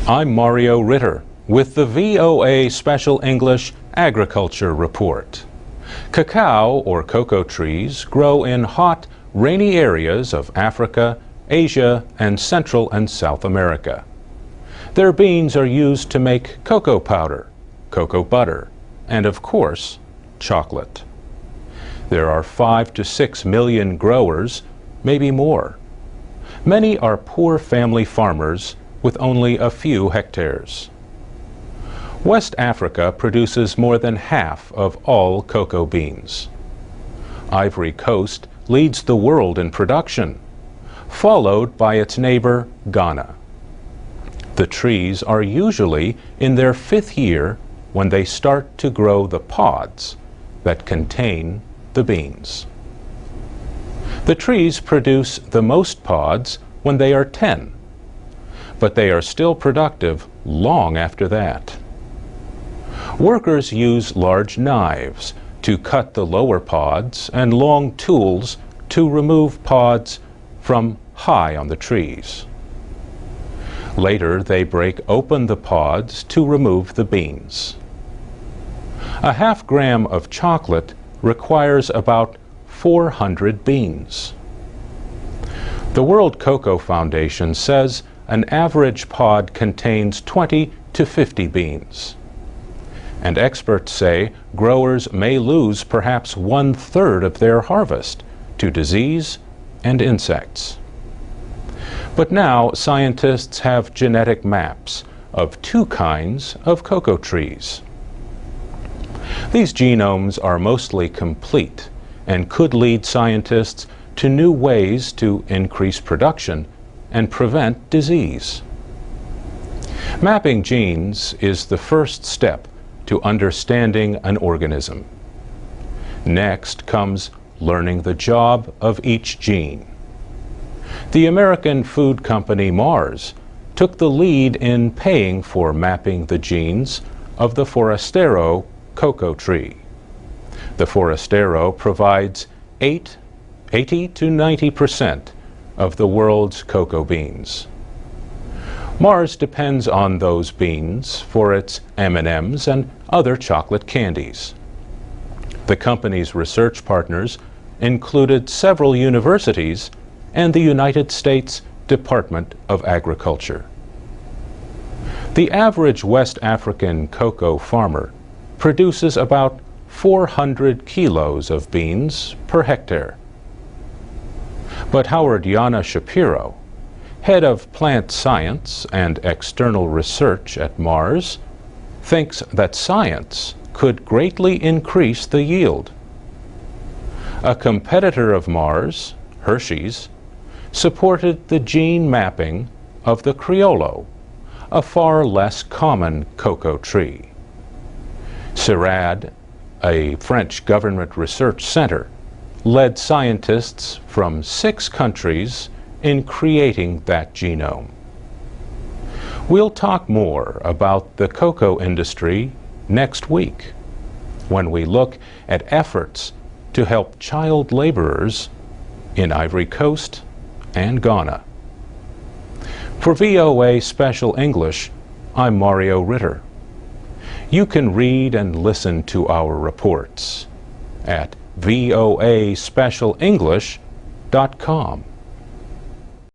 I'm Mario Ritter with the VOA Special English Agriculture Report. Cacao, or cocoa trees, grow in hot, rainy areas of Africa, Asia, and Central and South America. Their beans are used to make cocoa powder, cocoa butter, and of course, chocolate. There are 5 to 6 million growers, maybe more. Many are poor family farmers with only a few hectares. West Africa produces more than half of all cocoa beans. Ivory Coast leads the world in production, followed by its neighbor, Ghana. The trees are usually in their 5th year when they start to grow the pods that contain the beans. The trees produce the most pods when they are 10, but they are still productive long after that. Workers use large knives to cut the lower pods and long tools to remove pods from high on the trees. Later, they break open the pods to remove the beans. A half gram of chocolate requires about 400 beans. The World Cocoa Foundation says an average pod contains 20 to 50 beans. And experts say growers may lose perhaps 1/3 of their harvest to disease and insects. But now scientists have genetic maps of 2 kinds of cocoa trees. These genomes are mostly complete and could lead scientists to new ways to increase production and prevent disease. Mapping genes is the first step to understanding an organism. Next comes learning the job of each gene. The American food company Mars took the lead in paying for mapping the genes of the Forastero cocoa tree. The Forastero provides 80 to 90% of the world's cocoa beans. Mars depends on those beans for its M&Ms and other chocolate candies. The company's research partners included several universities and the United States Department of Agriculture. The average West African cocoa farmer produces about 400 kilos of beans per hectare. But Howard Yana Shapiro, head of plant science and external research at Mars, thinks that science could greatly increase the yield. A competitor of Mars, Hershey's, supported the gene mapping of the Criollo, a far less common cocoa tree. CIRAD, a French government research center, led scientists from 6 countries in creating that genome. We'll talk more about the cocoa industry next week when we look at efforts to help child laborers in Ivory Coast and Ghana. For VOA Special English, I'm Mario Ritter. You can read and listen to our reports at voaspecialenglish.com.